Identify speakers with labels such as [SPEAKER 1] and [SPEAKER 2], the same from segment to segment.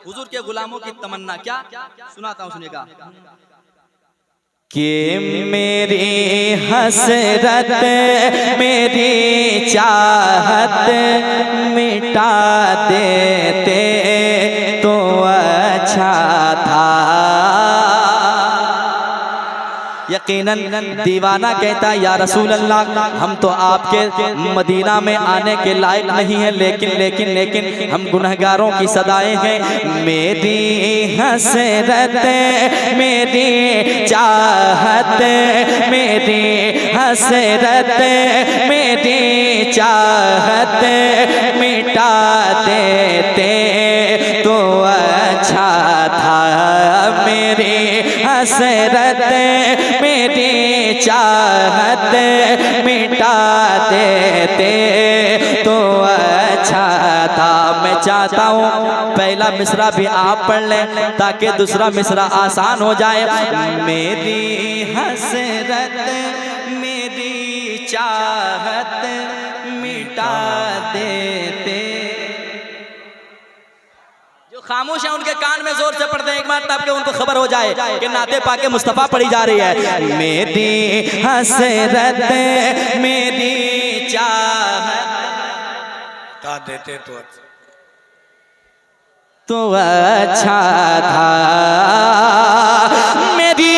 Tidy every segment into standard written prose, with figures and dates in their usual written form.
[SPEAKER 1] हुजूर के गुलामों की तमन्ना क्या सुनाता हूँ, सुनिएगा।
[SPEAKER 2] कि मेरी हसरत मेरी चाहत मिटा देते तो अच्छा था। यकीनन दीवाना कहता है या रसूल अल्लाह, हम तो आपके मदीना में आने के लायक नहीं है, लेकिन लेकिन लेकिन हम गुनहगारों की सदाएं हैं। मेरी हसरत मेरी चाहत मेरी हसरत मेरी चाहत मिटा देते तो अच्छा था। मेरी हसरत मेरी चाहत मिटा देते तो अच्छा था। मैं चाहता हूँ पहला मिसरा भी आप पढ़ लें ताकि दूसरा मिसरा आसान हो जाए। मेरी हसरत मेरी चाहत मिटा देते।
[SPEAKER 1] खामोश है उनके कान में जोर से पढ़ते हैं एक बार ताकि उनको खबर हो जाए कि नाते पाके मुस्तफा पढ़ी जा रही है।
[SPEAKER 2] मेरी हसरत मेरी चाहत
[SPEAKER 3] ता देते
[SPEAKER 2] तो अच्छा था। मेरी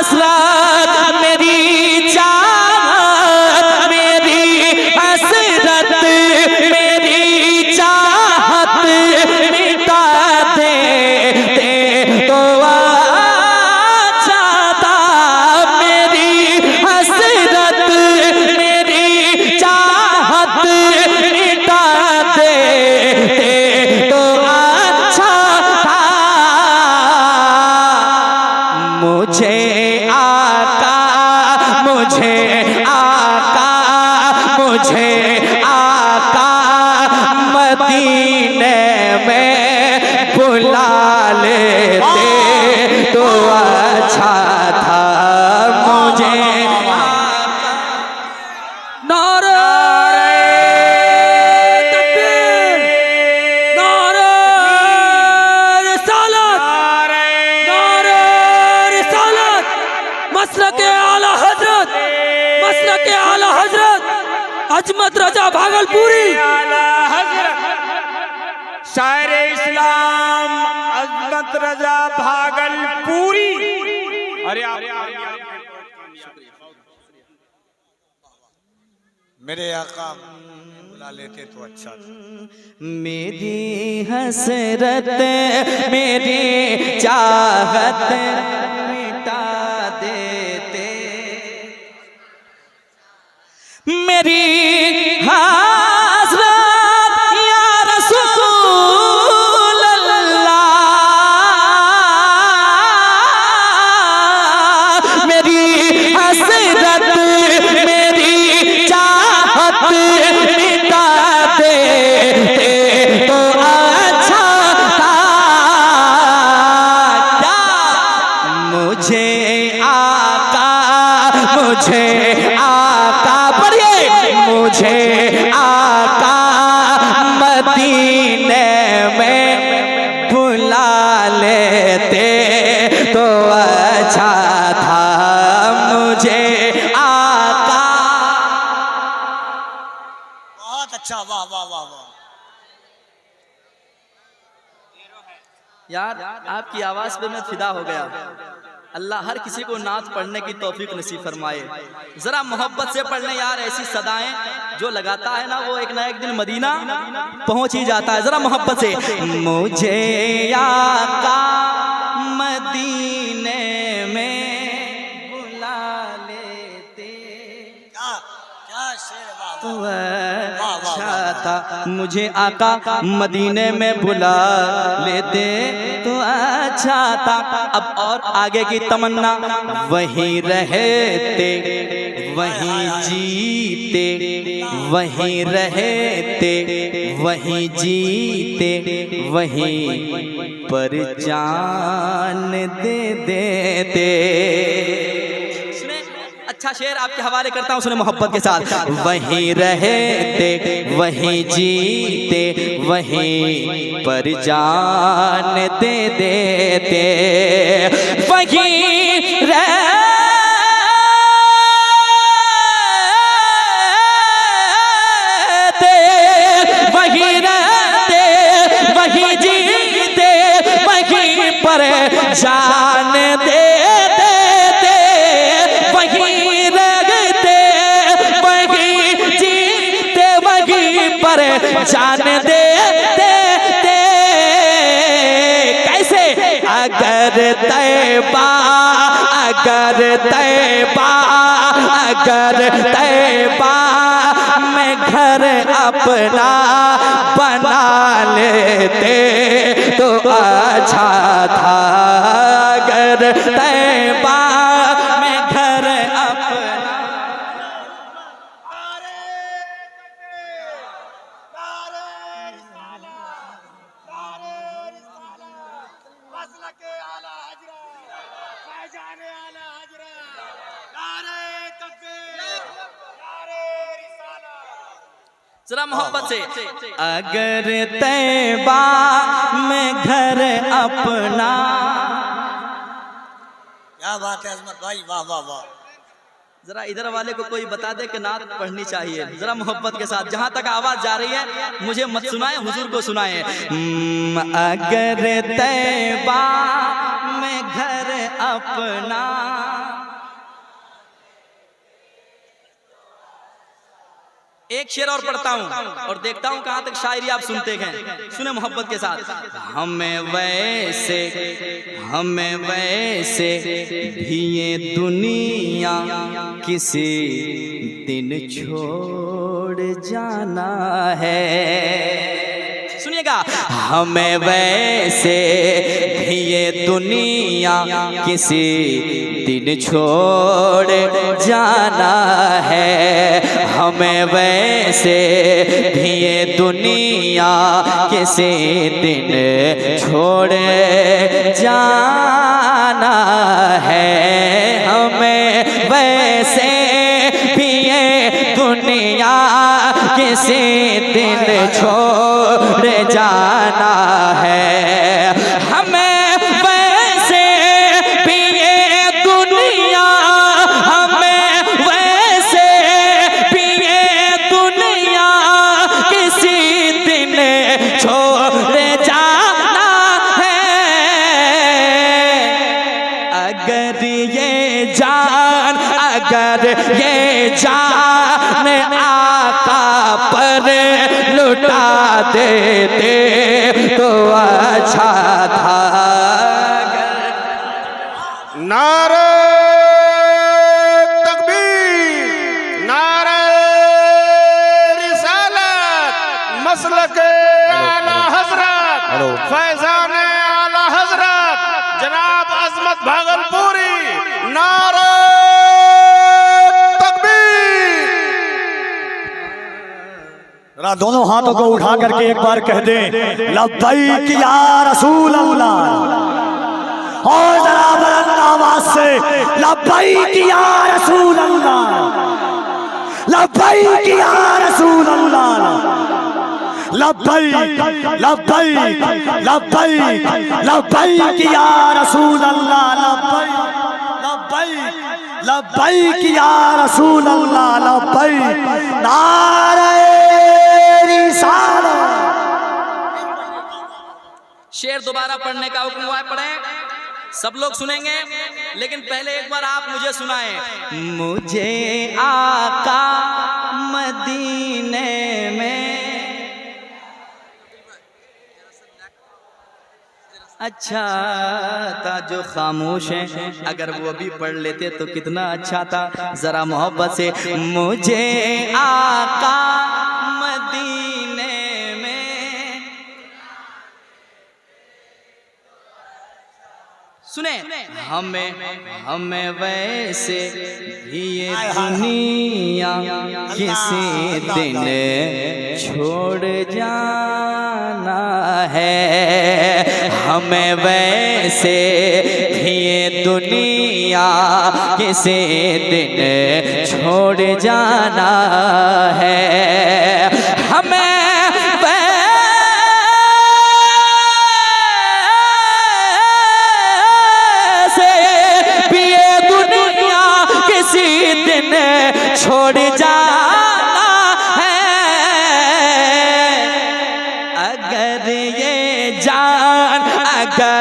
[SPEAKER 2] हसरत मेरी चाहत मेरी हसरत मेरी चाहत मिटा देते तो अच्छा था। मेरी हसरत मेरी चाहत मिटा देते तो अच्छा था। मुझे आका मुझे आका मुझे आका मदीने में बुला लेते तो अच्छा था। मुझे नारे तकबीर, नारे रिसालत, नारे रिसालत, मसलके आला हजरत, मसलके आला हजरत अजमत रजा भागलपुरी।
[SPEAKER 3] शायर इस्लाम अजमत रजा भागलपुरी। अरे मेरे आका बुला लेते तो अच्छा था।
[SPEAKER 2] मेरी हसरत मेरी चाहत मिटा देते। मेरी हसरत या रसूल अल्लाह, मेरी हसरत मेरी चाहत मिटा देते तो अच्छा था। क्या मुझे आका मुझे आका पढ़िए मुझे आका मदीने में बुला लेते तो अच्छा था। मुझे आका
[SPEAKER 3] बहुत अच्छा, वाह वाह वाह वाह।
[SPEAKER 1] यार आपकी आवाज पे मैं फिदा हो गया। अल्लाह हर किसी को नात पढ़ने की तौफीक नसीब फरमाए। जरा मोहब्बत से पढ़ने यार, ऐसी सदाएं जो लगाता है ना वो एक ना एक दिन मदीना पहुंच ही जाता है। जरा मोहब्बत से
[SPEAKER 2] मुझे आका मदीने में बुला लेते
[SPEAKER 3] क्या क्या शेर, वाह
[SPEAKER 2] तो
[SPEAKER 3] वाह
[SPEAKER 2] अच्छा था। मुझे आका मदीने में बुला लेते तो अच्छा था। अब और आगे की तमन्ना, वहीं रहते वहीं जीते वहीं रहते वहीं जीते वहीं पर जान दे देते।
[SPEAKER 1] अच्छा शेर आपके हवाले करता हूँ, सुने मोहब्बत के साथ।
[SPEAKER 2] वहीं रहते वहीं जीते वहीं पर जान दे देते, वहीं रहते वहीं रहते वहीं जीते वहीं पर जान दे देते, वहीं रहते वहीं जीते वहीं पर जान दे देते। कैसे? अगर तैबा अगर तैबा अगर तैबा में घर अपना बना लेते तो अच्छा था, अगर तैबा में घर अपना।
[SPEAKER 1] जरा मोहब्बत से।
[SPEAKER 2] अगर तैबा में घर अपना।
[SPEAKER 3] क्या बात है अजमत भाई, वाह वाह वाह।
[SPEAKER 1] जरा इधर वाले को कोई बता दे कि नात पढ़नी चाहिए, जरा मोहब्बत के साथ। जहां तक आवाज जा रही है मुझे मत सुनाए, हुजूर को सुनाए।
[SPEAKER 2] अगर तैबा में घर अपना।
[SPEAKER 1] एक शेर और पढ़ता हूँ और देखता हूँ कहां तक शायरी आप सुनते हैं। सुने मोहब्बत के साथ।
[SPEAKER 2] हमें वैसे भी ये दुनिया किसी दिन छोड़ जाना है।
[SPEAKER 1] सुनिएगा।
[SPEAKER 2] हमें वैसे भी ये दुनिया किसी दिन छोड़ जाना है, हमें वैसे भी ये दुनिया किसी दिन छोड़ जाना है, हमें वैसे भी ये दुनिया किसी दिन छोड़ जाना है, हमें वैसे भी ये दुनिया, हमें वैसे भी ये दुनिया किसी दिन छोड़ जाना है। अगर ये जान आका पर लुटा देते तो अच्छा था।
[SPEAKER 4] नारे तकबीर, नारे रिसालत, मसलके आला हजरत, फैजान आला हजरत जनाब अजमत भागलपुरी। नारे
[SPEAKER 5] दोनों हाथों को उठा करके एक बार कह दें लब्बैक या रसूल अल्लाह। और जरा बुलंद आवाज से लब्बैक या रसूल अल्लाह, लब्बैक या रसूल अल्लाह, लब्बैक लब्बैक लब्बैक लब्बैक या रसूल अल्लाह, लब्बैक लब्बैक लब्बैक या रसूल अल्लाह, लब्बैक। नारे
[SPEAKER 1] शेर दोबारा पढ़ने का हुक्म हुआ है, पढ़ें, सब लोग सुनेंगे, लेकिन पहले एक बार आप मुझे सुनाएं।
[SPEAKER 2] मुझे आका मदीने में अच्छा था, जो खामोश हैं अगर वो भी पढ़ लेते तो कितना अच्छा था। जरा मोहब्बत से। मुझे आका मदीने में, सुने, हमें वैसे भी ये दुनिया किसी दिन छोड़ जाना है, हमें वैसे भी ये दुनिया किसी दिन छोड़ जाना है। हमें छोड़ जाना है। अगर ये जान आका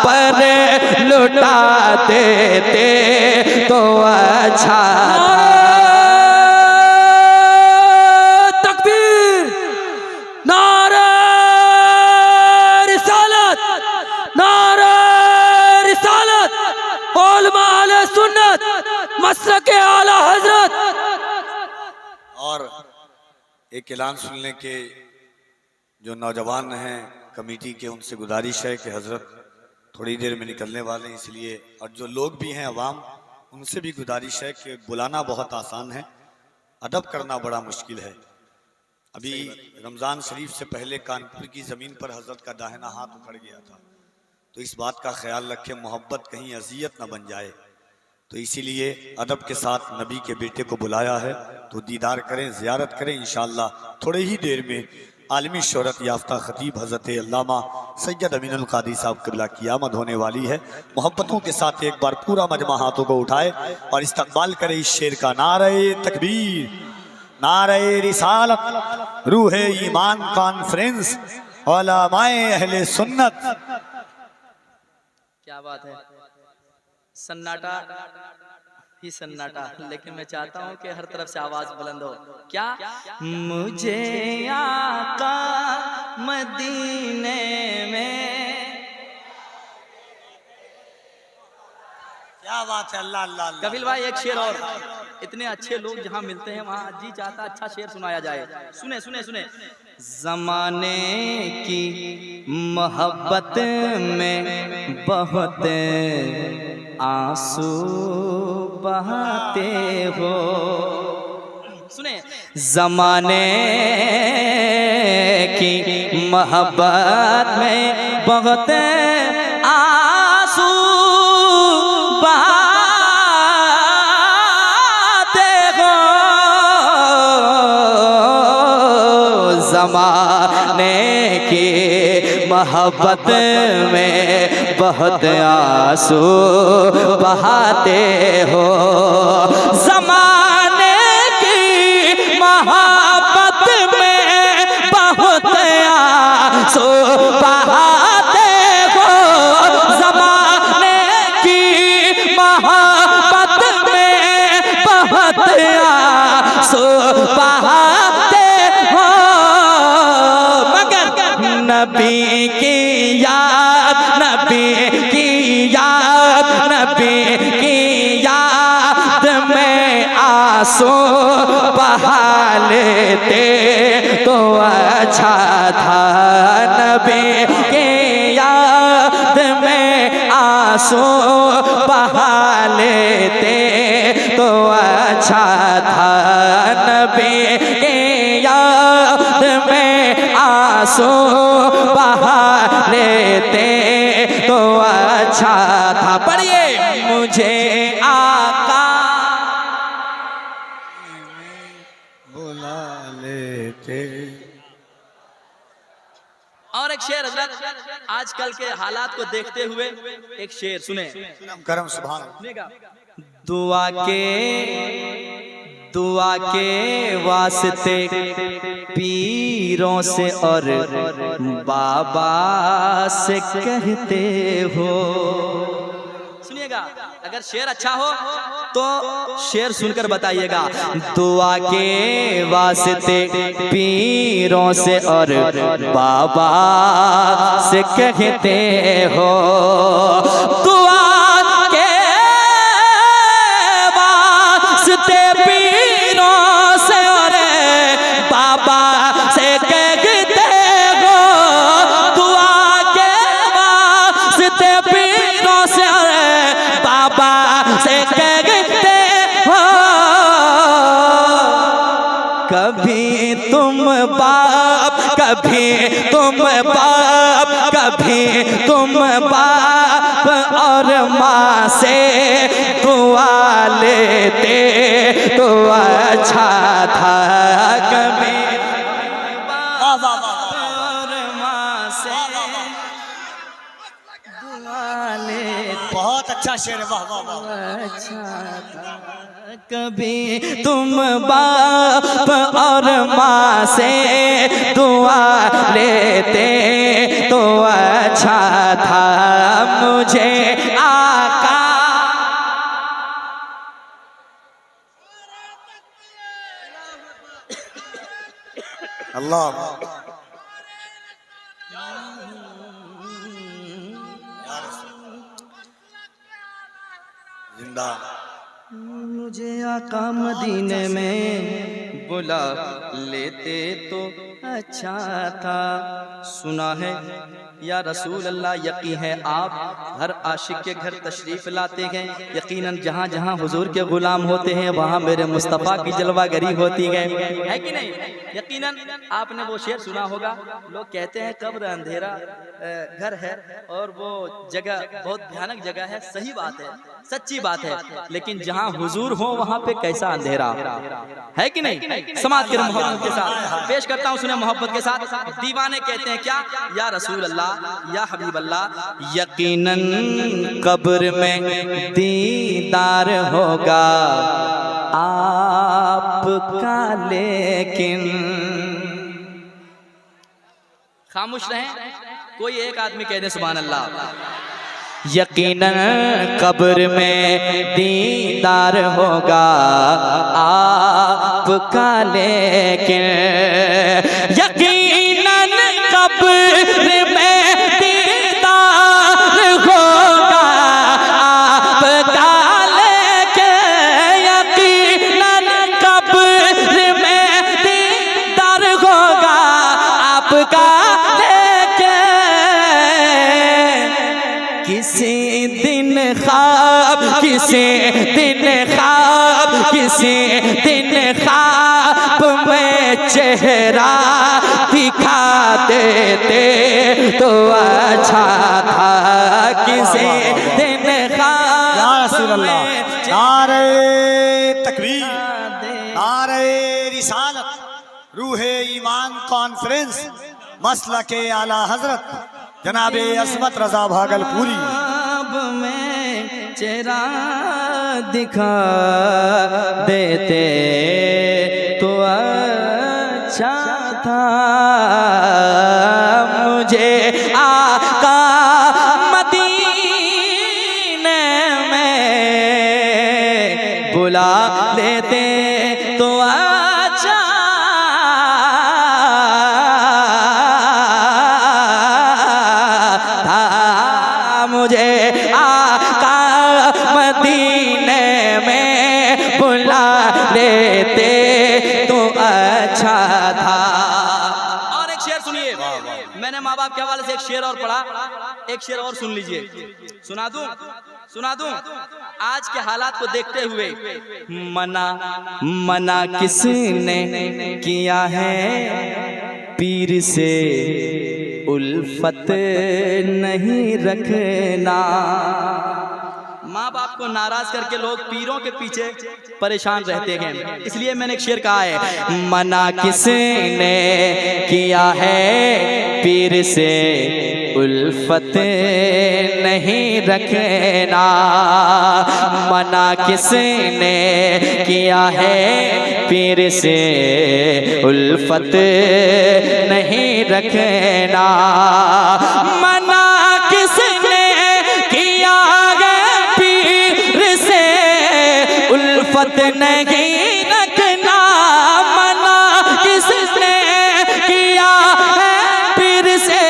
[SPEAKER 2] पर लुटा देते तो अच्छा था।
[SPEAKER 1] तकबीर, नारे रिसालत, नारे रिसालत, उलमा अहले सुन्नत, मसलके आला हजरत।
[SPEAKER 3] और एक ऐलान सुनने के जो नौजवान हैं कमेटी के, उनसे गुजारिश है कि हजरत थोड़ी देर में निकलने वाले हैं, इसलिए और जो लोग भी हैं अवाम, उनसे भी गुजारिश है कि बुलाना बहुत आसान है, अदब करना बड़ा मुश्किल है। अभी रमज़ान शरीफ से पहले कानपुर की ज़मीन पर हजरत का दाहिना हाथ उखड़ गया था, तो इस बात का ख्याल रखें मोहब्बत कहीं अजियत न बन जाए। तो इसीलिए अदब के साथ नबी के बेटे को बुलाया है, तो दीदार करें, ज़ियारत करें। इंशाअल्लाह थोड़े ही देर में आलमी शोहरत याफ्ता खतीब हज़रत अल्लामा सैयद अमीनुल क़ादी साहब क़िबला की आमद होने वाली है। मोहब्बतों के साथ एक बार पूरा मजमा हाथों को उठाए और इस्तक़बाल करे इस शेर का। नारे तकबीर, नारे रिसालत, रूह ईमान कॉन्फ्रेंस, उलमाए अहले सुन्नत।
[SPEAKER 1] क्या बात है, सन्नाटा ही सन्नाटा, लेकिन मैं चाहता हूँ कि हर तरफ से आवाज बुलंद हो। क्या
[SPEAKER 2] मुझे आका मदीने में,
[SPEAKER 3] क्या बात है, अल्लाह अल्लाह अल्लाह।
[SPEAKER 1] कपिल भाई एक शेर और, इतने अच्छे लोग जहाँ मिलते हैं वहाँ जी चाहता अच्छा शेर सुनाया जाए। सुने सुने सुने।
[SPEAKER 2] ज़माने की मोहब्बत में बहुत आंसू बहाते हो।
[SPEAKER 1] सुने।
[SPEAKER 2] ज़माने की मोहब्बत में बहुत आंसू बहाते हो। ज़माने की मोहब्बत में बहुत आंसू बहाते हो। ज़माने की मोहब्बत में बहुत आंसू बहाते हो। ज़माने की मोहब्बत में बहुत आंसू बहाते हो। मगर नबी की याद, नबी की याद, नबी की याद में आंसू बहा लेते तो अच्छा था। नबी की याद में आंसू बहा लेते तो अच्छा था। नबी की याद में आंसू बहा लेते तो अच्छा था। पढ़िए, मुझे आका
[SPEAKER 3] बुला लेते।
[SPEAKER 1] और एक शेर हजरत, आजकल के हालात को देखते हुए एक शेर सुने।
[SPEAKER 3] करम सुभान।
[SPEAKER 1] सुनेगा।
[SPEAKER 2] दुआ के वास्ते पीरों से और बाबा से कहते हो।
[SPEAKER 1] सुनिएगा, अगर शेर अच्छा हो तो
[SPEAKER 2] शेर सुनकर बताइएगा। दुआ के वास्ते पीरों से और बाबा से कहते हो। दुआ के वास्ते पीरों से और बाबा से कहते हो। दुआ के वास्ते पीरों से और बाबा से कहते हो। कभी तुम बाप, कभी तुम बाप, कभी तुम बाप और माँ से दुआ लेते तो अच्छा था। कभी
[SPEAKER 3] वाह वाह वाह
[SPEAKER 2] और माँ से दुआ लेते
[SPEAKER 3] बहुत अच्छा शेर है, वाह वाह वाह।
[SPEAKER 2] अच्छा था। कभी तुम बाप और माँ से दुआ लेते तो अच्छा था। मुझे आका
[SPEAKER 3] अल्लाह जिंदा।
[SPEAKER 2] मुझे आका मदीने में बुला लेते तो अच्छा था। सुना है या रसूल अल्लाह, यकीन है आप हर आशिक के घर तशरीफ़ लाते हैं। यकीनन जहाँ जहाँ हुजूर के गुलाम होते हैं वहाँ मेरे मुस्तफ़ा की जलवागरी होती है कि नहीं? यकीनन आपने वो शेर सुना होगा, लोग कहते हैं कब्र अंधेरा घर है और वो जगह बहुत भयानक जगह है। सही बात है, सच्ची बात है, लेकिन जहाँ हुजूर हो वहाँ पे कैसा अंधेरा है कि नहीं? समाज के मोहब्बत के साथ पेश करता हूँ, सुने मोहब्बत के साथ। दीवाने कहते हैं क्या, या रसूल अल्लाह, या हबीब अल्लाह, यकीनन कब्र में दीदार होगा आपका, लेकिन खामोश रहें, कोई एक आदमी कह दे सुभान अल्लाह। यकीनन कब्र में दीदार होगा आपका, लेकिन यकीनन कब्र में दीदार होगा आपका, लेकिन यकीनन कब्र में दीदार होगा आपका, किसी दिन ख्वाब, किसी दिन ख्वाब, किसी दिन ख्वाब में चेहरा दिखा देते तो अच्छा था। किसी दिन ख्वाब में
[SPEAKER 3] नारे तकबीर, नारे रिसालत, रूहे ईमान कॉन्फ्रेंस, मसलके आला हजरत जनाबे अस्मत रजा भागलपुरी।
[SPEAKER 2] में चेहरा दिखा देते तो अच्छा था। मुझे आका मदीने में बुला लेते तो अच्छा था। मुझे आका मदीने में बुला लेते तो अच्छा था। और एक शेर सुनिए, मैंने माँ बाप के हवाले से एक शेर और पढ़ा, एक शेर और सुन लीजिए। सुना दूं, सुना दूं? आज के हालात को देखते हुए मना किसने किया है पीर से उल्फत नहीं रखना। माँ बाप को नाराज करके लोग पीरों के पीछे परेशान रहते हैं, इसलिए मैंने एक शेर कहा है, मना किसने किया है पीर से उल्फत नहीं रखना। मना किसने किया है पीर से उल्फत नहीं रखना। मना किसने किया है पीर से उल्फत नहीं रखना। मना किसने किया है पीर से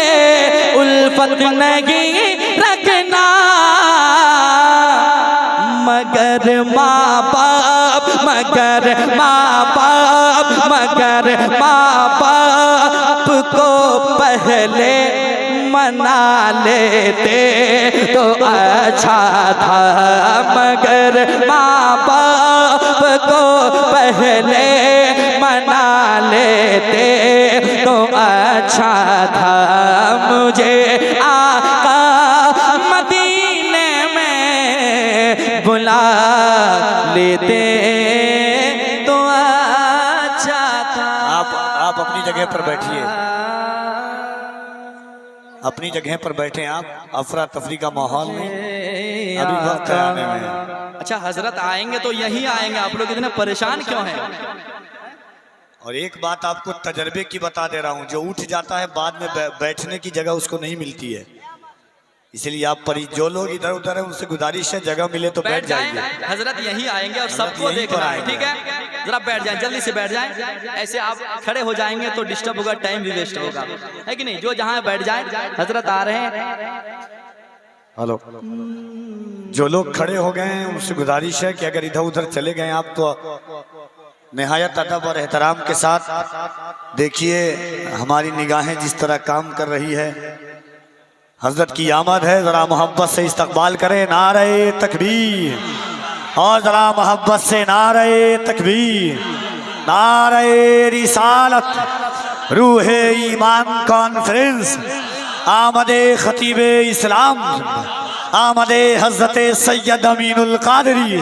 [SPEAKER 2] उल्फत नहीं रखना। मगर माँ बाप, मगर माँ बाप, मगर माँ बाप को पहले मना लेते तो अच्छा था। मगर माँ बाप को पहले मना लेते
[SPEAKER 3] आप अपनी जगह पर बैठिए, अपनी जगह पर बैठे आप। अफरा तफरी का माहौल नहीं, अभी वक्त है आने में।
[SPEAKER 1] अच्छा हजरत आएंगे तो यहीं आएंगे, आप लोग इतने परेशान क्यों हैं?
[SPEAKER 3] और एक बात आपको तजर्बे की बता दे रहा हूँ, जो उठ जाता है बाद में बैठने की जगह उसको नहीं मिलती है। इसलिए आप जो लोग इधर उधर है उनसे गुजारिश है, जगह मिले तो बैठ जाइए।
[SPEAKER 1] हजरत यहीं आएंगे और सबको देखना है, ठीक है? जरा बैठ जाएं, जल्दी से बैठ जाएं। ऐसे आप खड़े हो जाएंगे तो डिस्टर्ब होगा, टाइम भी वेस्ट होगा, है कि नहीं? जो जहां बैठ जाए, हजरत आ रहे हैं।
[SPEAKER 3] हेलो, जो लोग खड़े हो गए हैं उनसे गुजारिश है कि अगर इधर उधर चले गए आप तो निहायत अदब और एहतराम के साथ देखिए हमारी निगाहें जिस तरह काम कर रही है। हजरत की आमद है, जरा मोहब्बत से इस्तकबाल करें। नारे तकबीर, और जरा मोहब्बत से नारे तकबीर, नारे रिसालत, रूहे ईमान कॉन्फ्रेंस, आमदे खतीबे इस्लाम, आमदे हजरत सैयद अमीनुल कादरी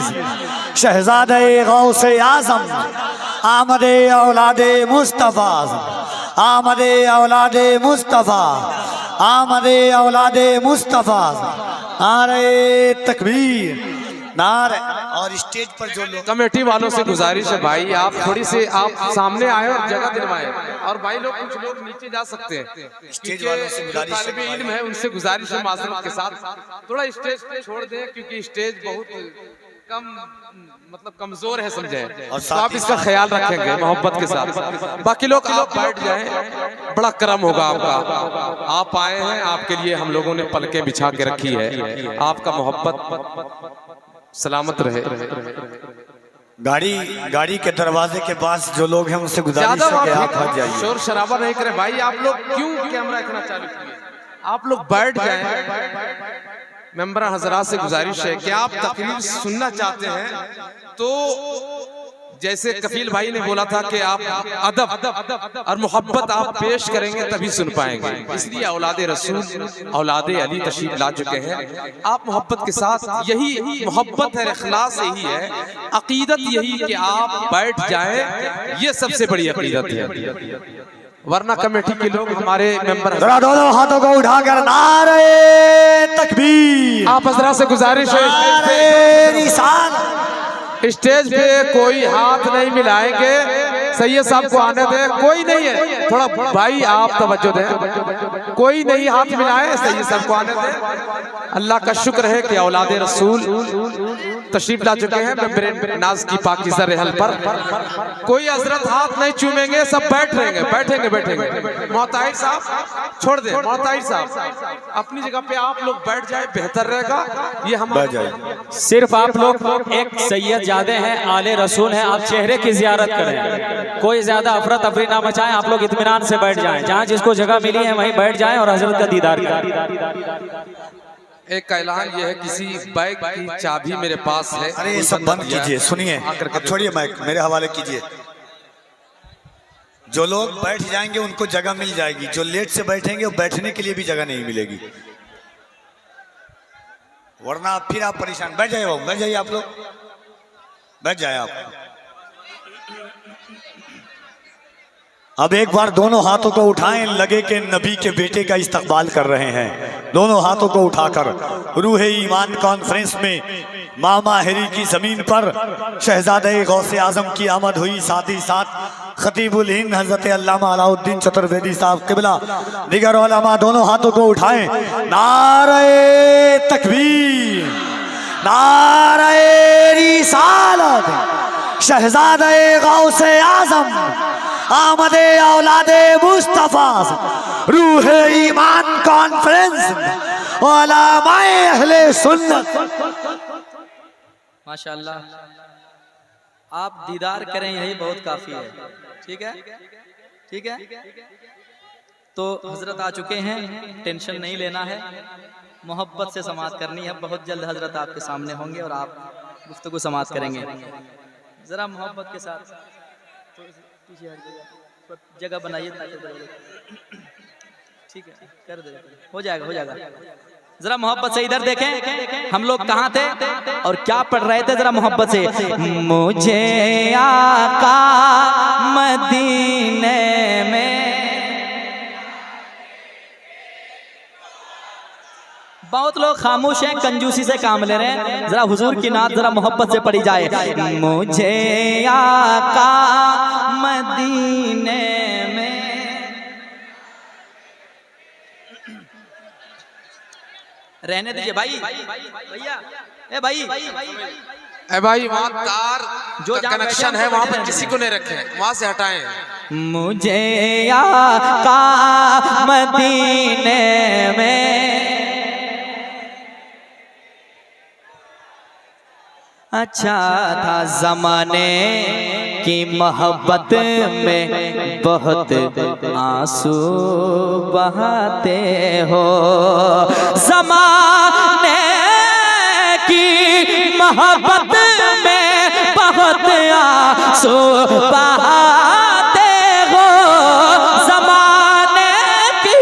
[SPEAKER 3] शहजादे गौसे आजम, आमदे औलादे मुस्तफ़ा, आमदे औलादे मुस्तफ़ा, आमदे औलादे मुस्तफ़ा, नारे तकबीर, नारे। और स्टेज पर जो लोग
[SPEAKER 4] कमेटी वालों से गुजारिश है भाई, आप थोड़ी सी आप सामने आए और जगह दिलवाएं। और भाई लोग कुछ लोग नीचे जा सकते हैं,
[SPEAKER 3] स्टेज वालों से गुजारिश है,
[SPEAKER 4] तालिबे इल्म है उनसे गुजारिश है माज़रत के साथ थोड़ा स्टेज छोड़ दें, क्योंकि स्टेज बहुत कम मतलब कमजोर है समझे, तो आप इसका ख्याल रखेंगे मोहब्बत के साथ। बाकी लोग आप बैठ जाएं, बड़ा करम होगा आपका। आप आए हैं, आपके लिए हम लोगों ने पलकें बिछा के रखी है, आपका मोहब्बत सलामत रहे।
[SPEAKER 3] गाड़ी के दरवाजे के पास जो लोग हैं उनसे गुजारिश है कि आप हट जाइए,
[SPEAKER 4] शोर शराबा नहीं करें भाई। आप लोग क्यों कैमरा इतना चालू किए? आप लोग बैठ जाएं। मेंबर हजरात से गुजारिश है कि आप तकरीर सुनना चाहते हैं तो जैसे कफील भाई ने बोला था कि आप अदब और मोहब्बत आप पेश करेंगे तभी सुन पाएंगे। इसलिए औलादे रसूल औलादे अली तशरीफ ला चुके हैं। आप मोहब्बत के साथ, यही मोहब्बत है, इखलास यही है, अकीदत यही कि आप बैठ जाएं, ये सबसे बड़ी अकीदत है। वरना कमेटी के लोग हमारे मेंबर
[SPEAKER 5] जरा दोनों हाथों को उठाकर नारे तकबीर,
[SPEAKER 4] आप हजरात से गुजारिश है
[SPEAKER 5] नारे रिसालत।
[SPEAKER 4] स्टेज पे कोई हाथ नहीं मिलाएंगे, सैयद साहब को आने दें। कोई नहीं है, थोड़ा भाई आप तवज्जो दें, कोई नहीं हाथ मिलाए, सैयद साहब को आने दें। अल्लाह का शुक्र है कि औलादे रसूल तशरीफ ला चुके हैं मेंबर नाज की पाकीज़ा रहल पर। कोई हजरत हाथ नहीं चूमेंगे, सब बैठ रहेंगे, बैठेंगे। मोहताहिर साहब छोड़ दें, मोहताहिर साहब अपनी जगह पे आप लोग बैठ जाए, बेहतर रहेगा। ये हम
[SPEAKER 6] सिर्फ आप लोग एक सैयद जादे हैं, आले रसूल हैं, आप चेहरे की जियारत करें, कोई ज्यादा अफरा तफरी ना मचाएं। आप लोग इत्मीनान से बैठ जाएं, जहां जिसको जगह मिली है वहीं बैठ जाएं और हजरत का दीदार करें।
[SPEAKER 4] एक का ऐलान ये है, किसी बैग की चाबी मेरे पास है।
[SPEAKER 3] अरे ये सब बंद कीजिए, सुनिए, अब छोड़िए माइक, मेरे हवाले कीजिए। जो लोग बैठ जाएंगे उनको जगह मिल जाएगी, जो लेट से बैठेंगे वो बैठने के लिए भी जगह नहीं मिलेगी, वरना फिर आप परेशान। बैठ जाइए बाबू, बैठ जाइए, आप लोग बैठ जाए आप।
[SPEAKER 5] अब एक बार दोनों हाथों को उठाएं, लगे कि नबी के बेटे का इस्तकबाल कर रहे हैं। दोनों हाथों को उठाकर रूहे ईमान कॉन्फ्रेंस में मामा हेरी की जमीन पर शहजादे गौसे आजम की आमद हुई। साथ ही साथ खतीबुल हिंद हजरत अल्लामा अलाउद्दीन चतुर्वेदी साहब किबला, दिगर उलमा, दोनों हाथों को उठाएं, नारे तकबीर, नारे रिसालत, शहजादे गौसे आजम, आमदे औलादे मुस्तफा, रूहे ईमान कॉन्फ्रेंस, उलमाए अहले सुन्नत।
[SPEAKER 1] माशाअल्लाह, आप दीदार करें यही बहुत काफी है। ठीक है, ठीक है। तो हजरत आ चुके हैं, टेंशन नहीं लेना है, मोहब्बत से समाअत करनी है। बहुत जल्द हजरत आपके सामने होंगे और आप गुफ्तगू समाअत करेंगे। जरा मोहब्बत के साथ जगह बनाइए ताकि ठीक है, कर दे, हो जाएगा, हो जाएगा। जरा मोहब्बत से इधर देखें, हम लोग कहाँ थे और क्या पढ़ रहे थे, जरा मोहब्बत से।
[SPEAKER 2] मुझे आका मदीने
[SPEAKER 1] खामोश हैं, कंजूसी से काम ले रहे हैं। जरा हुजूर की नात जरा मोहब्बत से पढ़ी जाए।
[SPEAKER 2] मुझे आका मदीने में,
[SPEAKER 1] रहने दीजिए भाई, भैया ए भाई,
[SPEAKER 4] भाई वहाँ तार
[SPEAKER 1] जो
[SPEAKER 4] जो
[SPEAKER 1] जहाँ
[SPEAKER 4] कनेक्शन
[SPEAKER 1] बैठे
[SPEAKER 4] है
[SPEAKER 1] हैं,
[SPEAKER 4] वहाँ
[SPEAKER 1] बैठे
[SPEAKER 4] पर
[SPEAKER 1] हैं।
[SPEAKER 4] किसी को नहीं रखे, वहाँ से हटाएं।
[SPEAKER 2] मुझे आका मदीने में अच्छा था, जमाने की मोहब्बत में बहुत आंसू बहाते हो, जमाने की मोहब्बत में बहुत आंसू बहाते हो, जमाने की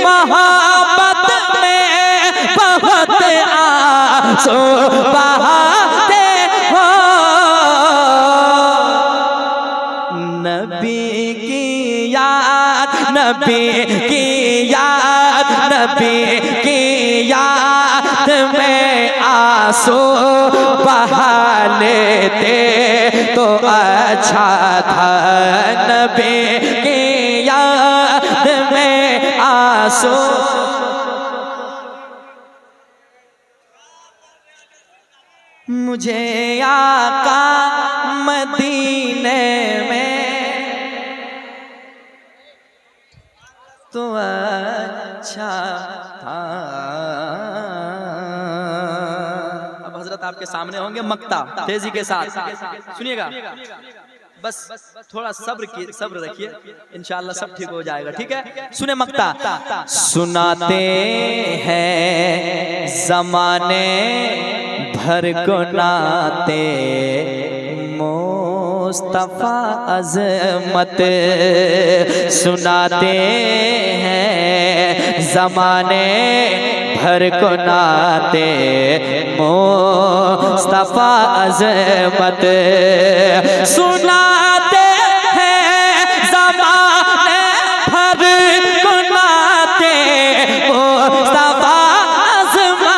[SPEAKER 2] मोहब्बत में बहुत आंसू बहाते हो, नबी की याद, नबी की याद, नबी की याद में आंसू बहा लेते तो अच्छा था, नबी की याद में आंसू। मुझे आका मदीने में तो अच्छा था।
[SPEAKER 1] अब हजरत आपके सामने होंगे मक्ता तेजी के साथ सुनिएगा। बस थोड़ा सब्र रखिए, इंशाअल्लाह सब ठीक हो जाएगा। ठीक है, सुने मक्ता।
[SPEAKER 2] सुनाते हैं जमाने भर को नाते मुस्तफा अज़मत, सुनाते हैं जमाने भर को नाते मुस्तफा अज़मत, सुनाते हैं जमाने भर को नाते मुस्तफा अज़मत,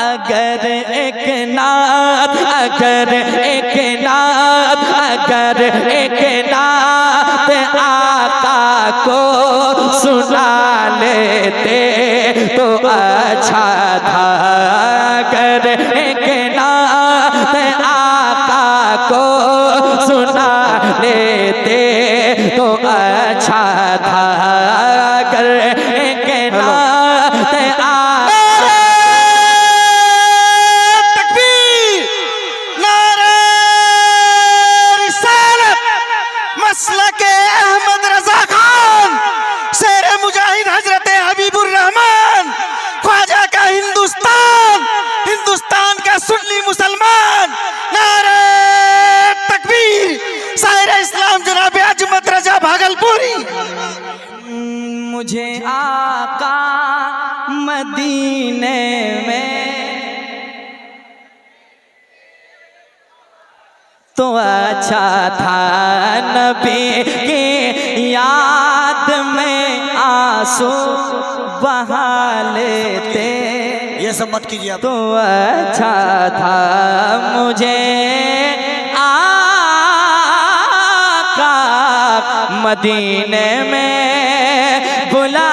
[SPEAKER 2] अगर एक नात, अगर एक नात, अगर एक नात आका को सुना लेते तो अच्छा था, अगर एक नात आका को सुना लेते तो अच्छा था, अगर एक नात
[SPEAKER 7] मसलके अहमद रजा खान, शेर मुजाहिद हजरत हबीबुर रहमान, ख्वाजा का हिंदुस्तान, हिंदुस्तान का सुन्नी मुसलमान, नारे तकबीर, शायर इस्लाम जनाब अजमत रजा भागलपुरी।
[SPEAKER 2] मुझे आका मदीने में तो अच्छा था, नबी की याद में आंसू बहा लेते
[SPEAKER 5] ये सब मत कीजिए आप।
[SPEAKER 2] तो अच्छा था, मुझे आका मदीने में बुला